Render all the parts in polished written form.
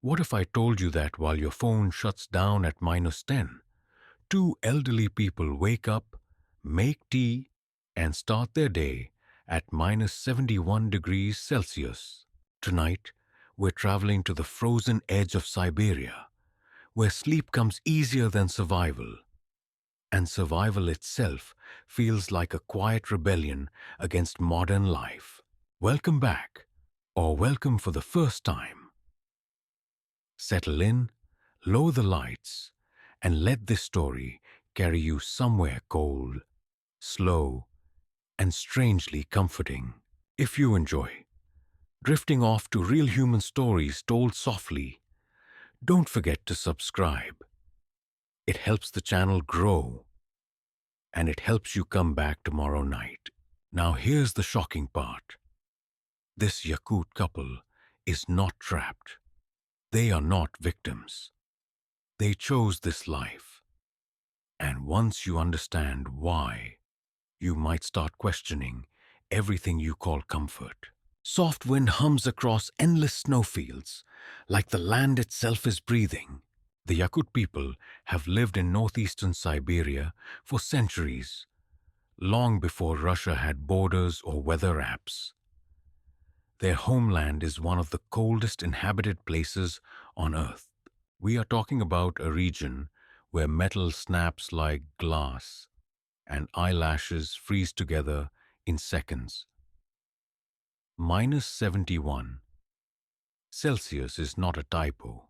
What if I told you that while your phone shuts down at -10, two elderly people wake up, make tea, and start their day at -71 degrees Celsius? Tonight, we're traveling to the frozen edge of Siberia, where sleep comes easier than survival, and survival itself feels like a quiet rebellion against modern life. Welcome back, or welcome for the first time. Settle in, lower the lights, and let this story carry you somewhere cold, slow, and strangely comforting. If you enjoy drifting off to real human stories told softly, don't forget to subscribe. It helps the channel grow, and it helps you come back tomorrow night. Now here's the shocking part. This Yakut couple is not trapped. They are not victims. They chose this life. And once you understand why, you might start questioning everything you call comfort. Soft wind hums across endless snowfields, like the land itself is breathing. The Yakut people have lived in northeastern Siberia for centuries, long before Russia had borders or weather apps. Their homeland is one of the coldest inhabited places on Earth. We are talking about a region where metal snaps like glass and eyelashes freeze together in seconds. -71 Celsius is not a typo.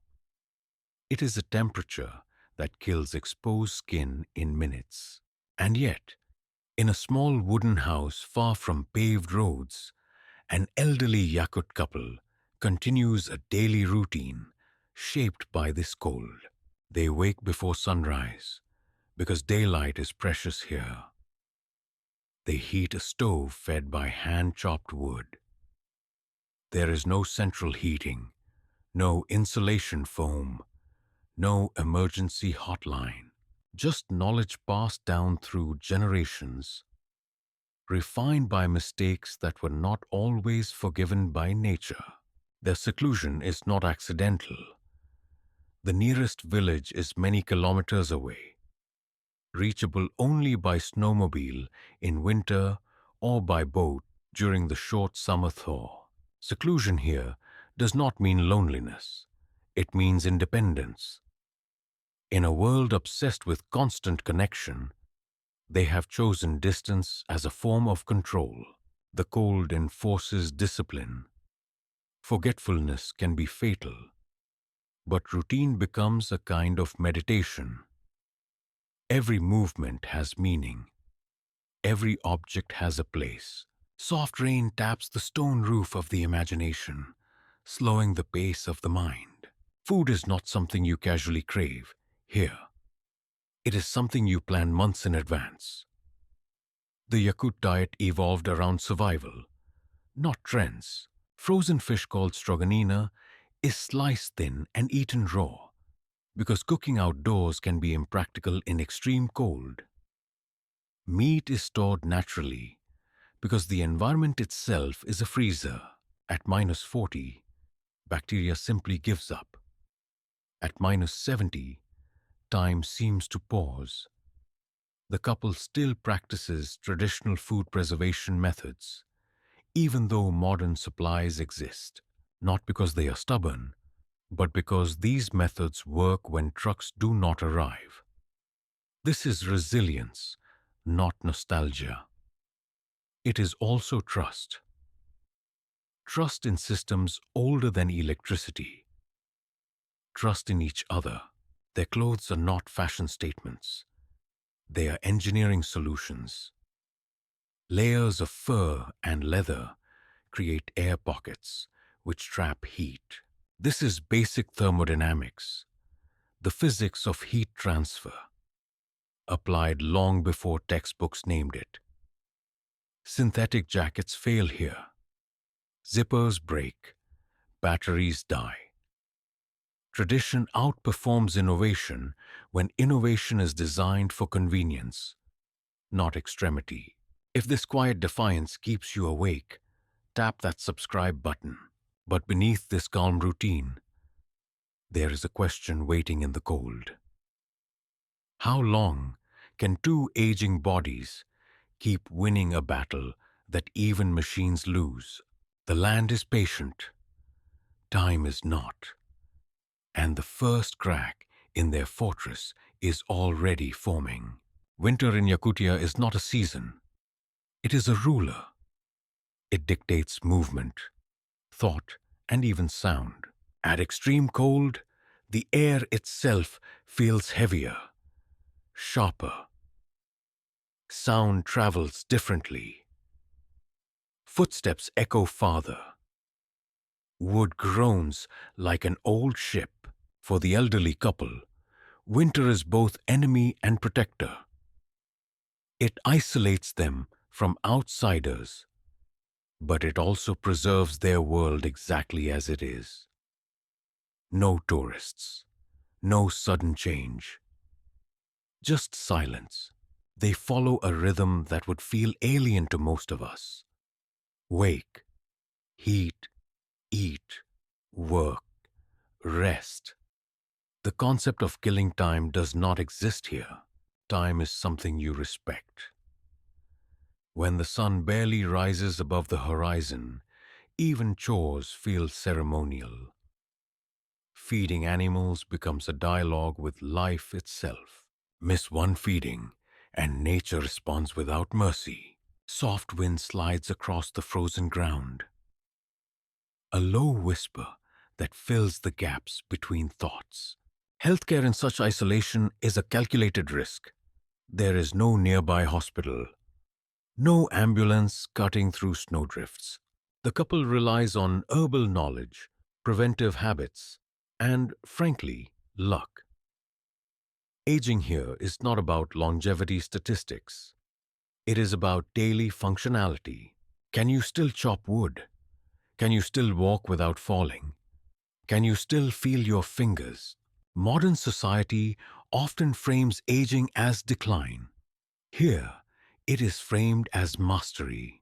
It is a temperature that kills exposed skin in minutes. And yet, in a small wooden house far from paved roads, an elderly Yakut couple continues a daily routine shaped by this cold. They wake before sunrise because daylight is precious here. They heat a stove fed by hand-chopped wood. There is no central heating, no insulation foam, no emergency hotline, just knowledge passed down through generations, refined by mistakes that were not always forgiven by nature. Their seclusion is not accidental. The nearest village is many kilometers away, reachable only by snowmobile in winter or by boat during the short summer thaw. Seclusion here does not mean loneliness. It means independence. In a world obsessed with constant connection, they have chosen distance as a form of control. The cold enforces discipline. Forgetfulness can be fatal, but routine becomes a kind of meditation. Every movement has meaning. Every object has a place. Soft rain taps the stone roof of the imagination, slowing the pace of the mind. Food is not something you casually crave here. It is something you plan months in advance. The Yakut diet evolved around survival, not trends. Frozen fish called stroganina is sliced thin and eaten raw, because cooking outdoors can be impractical in extreme cold. Meat is stored naturally, because the environment itself is a freezer. At -40, bacteria simply gives up. At -70, time seems to pause. The couple still practices traditional food preservation methods, even though modern supplies exist, not because they are stubborn, but because these methods work when trucks do not arrive. This is resilience, not nostalgia. It is also trust. Trust in systems older than electricity. Trust in each other. Their clothes are not fashion statements. They are engineering solutions. Layers of fur and leather create air pockets which trap heat. This is basic thermodynamics, the physics of heat transfer, applied long before textbooks named it. Synthetic jackets fail here. Zippers break. Batteries die. Tradition outperforms innovation when innovation is designed for convenience, not extremity. If this quiet defiance keeps you awake, tap that subscribe button. But beneath this calm routine, There is a question waiting in the cold. How long can two aging bodies keep winning a battle that even machines lose? The land is patient, time is not, and the first crack in their fortress is already forming. Winter in Yakutia is not a season, it is a ruler. It dictates movement, thought, and even sound. At extreme cold, the air itself feels heavier, sharper. Sound travels differently. Footsteps echo farther. Wood groans like an old ship. For the elderly couple, winter is both enemy and protector. It isolates them from outsiders, but it also preserves their world exactly as it is. No tourists, no sudden change, just silence. They follow a rhythm that would feel alien to most of us. Wake, heat, eat, work, rest. The concept of killing time does not exist here. Time is something you respect. When the sun barely rises above the horizon, even chores feel ceremonial. Feeding animals becomes a dialogue with life itself. Miss one feeding, and nature responds without mercy. Soft wind slides across the frozen ground. A low whisper that fills the gaps between thoughts. Healthcare in such isolation is a calculated risk. There is no nearby hospital, no ambulance cutting through snowdrifts. The couple relies on herbal knowledge, preventive habits, and, frankly, luck. Aging here is not about longevity statistics. It is about daily functionality. Can you still chop wood? Can you still walk without falling? Can you still feel your fingers? Modern society often frames aging as decline. Here, it is framed as mastery.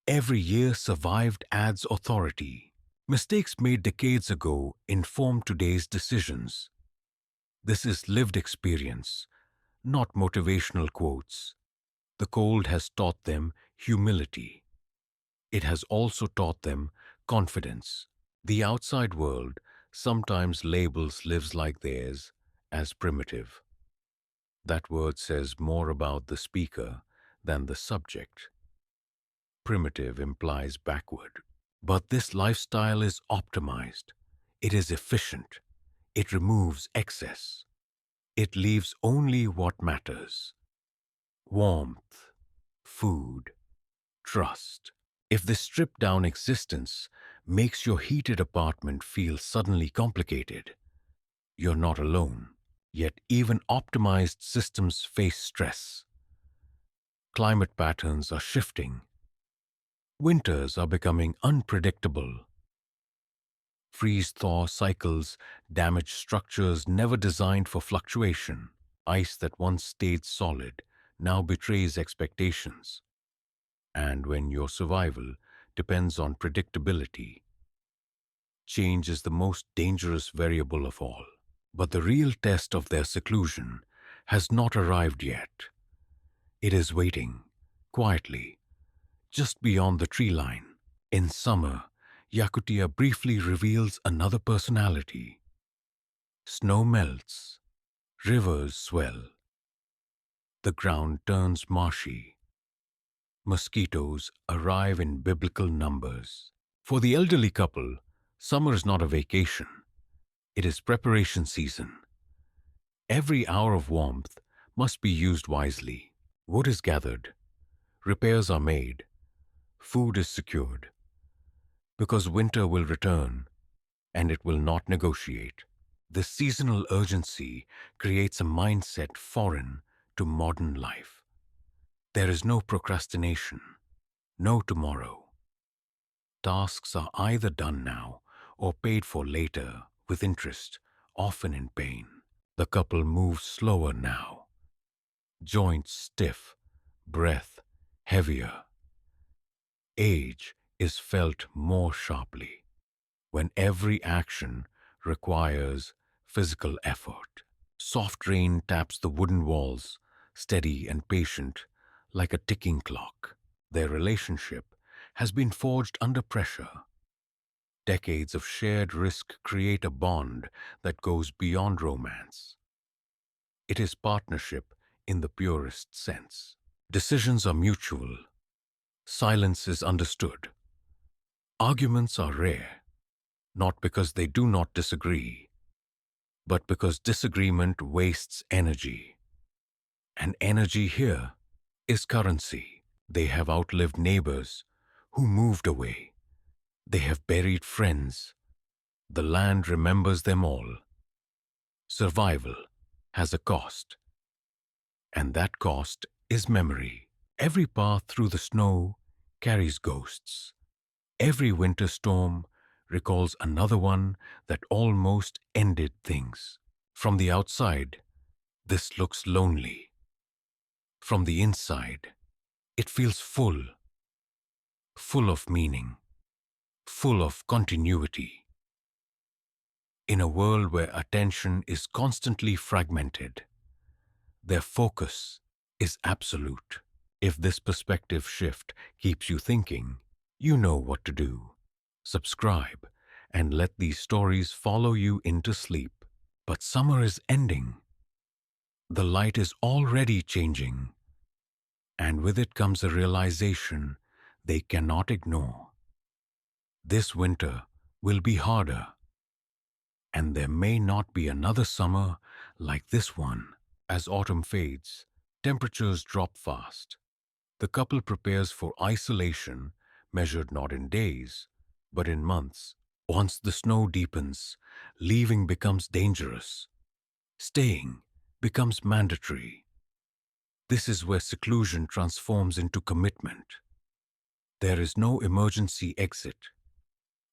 Every year survived adds authority. Mistakes made decades ago inform today's decisions. This is lived experience, not motivational quotes. The cold has taught them humility. It has also taught them confidence. The outside world sometimes labels lives like theirs as primitive. That word says more about the speaker than the subject. Primitive implies backward. But this lifestyle is optimized. It is efficient. It removes excess. It leaves only what matters. Warmth, food, trust. If this stripped down existence makes your heated apartment feel suddenly complicated, you're not alone. Yet even optimized systems face stress. Climate patterns are shifting. Winters are becoming unpredictable. Freeze-thaw cycles damage structures never designed for fluctuation. Ice that once stayed solid now betrays expectations. And when your survival depends on predictability, change is the most dangerous variable of all. But the real test of their seclusion has not arrived yet. It is waiting, quietly, just beyond the tree line. In summer, Yakutia briefly reveals another personality. Snow melts, rivers swell, the ground turns marshy. Mosquitoes arrive in biblical numbers. For the elderly couple, summer is not a vacation. It is preparation season. Every hour of warmth must be used wisely. Wood is gathered, repairs are made, food is secured. Because winter will return, and it will not negotiate. This seasonal urgency creates a mindset foreign to modern life. There is no procrastination, no tomorrow. Tasks are either done now or paid for later with interest, often in pain. The couple moves slower now, joints stiff, breath heavier. Age is felt more sharply when every action requires physical effort. Soft rain taps the wooden walls, steady and patient, like a ticking clock. Their relationship has been forged under pressure. Decades of shared risk create a bond that goes beyond romance. It is partnership in the purest sense. Decisions are mutual. Silence is understood. Arguments are rare, not because they do not disagree, but because disagreement wastes energy. And energy here is currency. They have outlived neighbors who moved away. They have buried friends. The land remembers them all. Survival has a cost, and that cost is memory. Every path through the snow carries ghosts. Every winter storm recalls another one that almost ended things. From the outside, this looks lonely. From the inside, it feels full, full of meaning, full of continuity. In a world where attention is constantly fragmented, their focus is absolute. If this perspective shift keeps you thinking, you know what to do. Subscribe and let these stories follow you into sleep. But summer is ending. The light is already changing, and with it comes a realization they cannot ignore. This winter will be harder, and there may not be another summer like this one. As autumn fades, temperatures drop fast. The couple prepares for isolation, measured not in days, but in months. Once the snow deepens, leaving becomes dangerous. Staying becomes mandatory. This is where seclusion transforms into commitment. There is no emergency exit.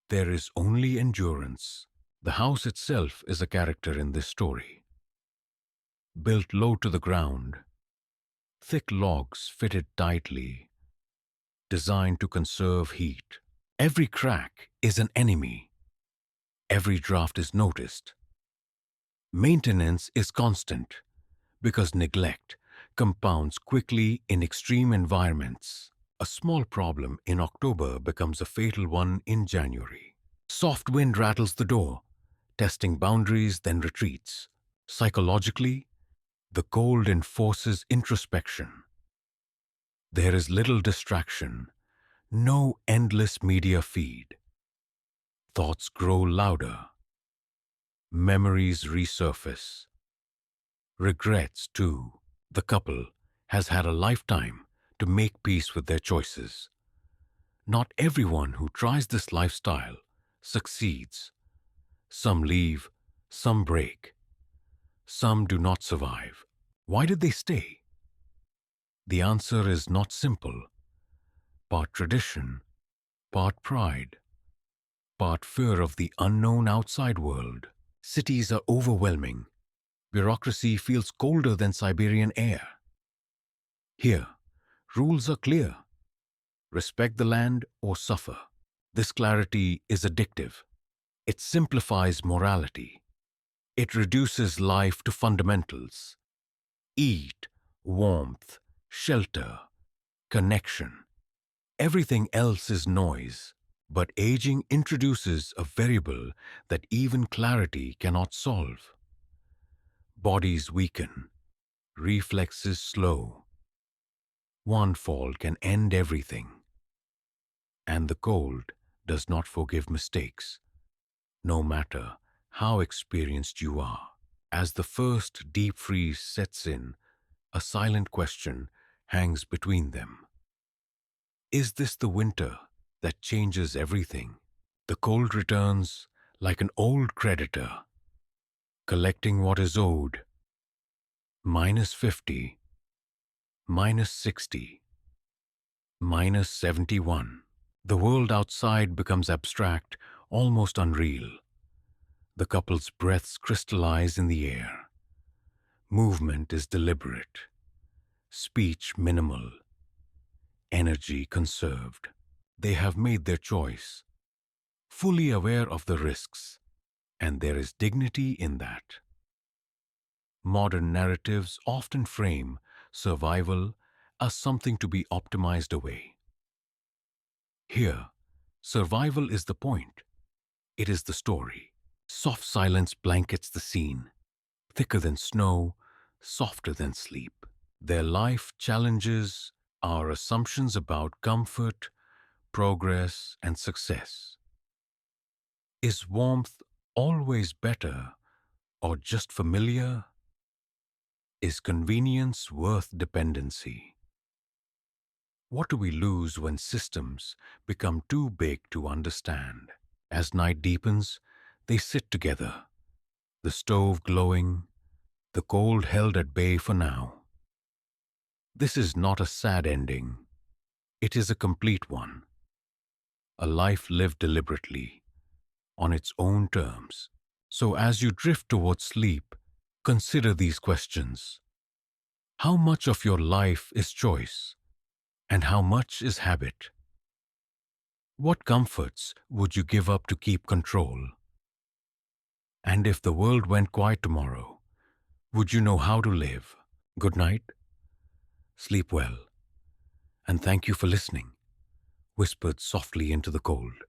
There is only endurance. The house itself is a character in this story. Built low to the ground, thick logs fitted tightly, designed to conserve heat. Every crack is an enemy. Every draft is noticed. Maintenance is constant because neglect compounds quickly in extreme environments. A small problem in October becomes a fatal one in January. Soft wind rattles the door, testing boundaries, then retreats. Psychologically, the cold enforces introspection. There is little distraction, no endless media feed. Thoughts grow louder. Memories resurface. Regrets, too. The couple has had a lifetime to make peace with their choices. Not everyone who tries this lifestyle succeeds. Some leave, some break. Some do not survive. Why did they stay? The answer is not simple. Part tradition, part pride, part fear of the unknown outside world. Cities are overwhelming. Bureaucracy feels colder than Siberian air. Here, rules are clear. Respect the land or suffer. This clarity is addictive. It simplifies morality. It reduces life to fundamentals. Eat, warmth, shelter, connection. Everything else is noise. But aging introduces a variable that even clarity cannot solve. Bodies weaken. Reflexes slow. One fall can end everything. And the cold does not forgive mistakes, no matter how experienced you are. As the first deep freeze sets in, a silent question hangs between them. Is this the winter that changes everything? The cold returns like an old creditor, collecting what is owed. -50, -60, -71. The world outside becomes abstract, almost unreal. The couple's breaths crystallize in the air. Movement is deliberate. Speech minimal. Energy conserved. They have made their choice, fully aware of the risks. And there is dignity in that. Modern narratives often frame survival as something to be optimized away. Here, survival is the point. It is the story. Soft silence blankets the scene, thicker than snow, softer than sleep. Their life challenges our assumptions about comfort, progress, and success. Is warmth always better or just familiar? Is convenience worth dependency? What do we lose when systems become too big to understand? As night deepens, they sit together, the stove glowing, the cold held at bay for now. This is not a sad ending. It is a complete one. A life lived deliberately, on its own terms. So as you drift towards sleep, consider these questions. How much of your life is choice? And how much is habit? What comforts would you give up to keep control? And if the world went quiet tomorrow, would you know how to live? Good night, sleep well, and thank you for listening, whispered softly into the cold.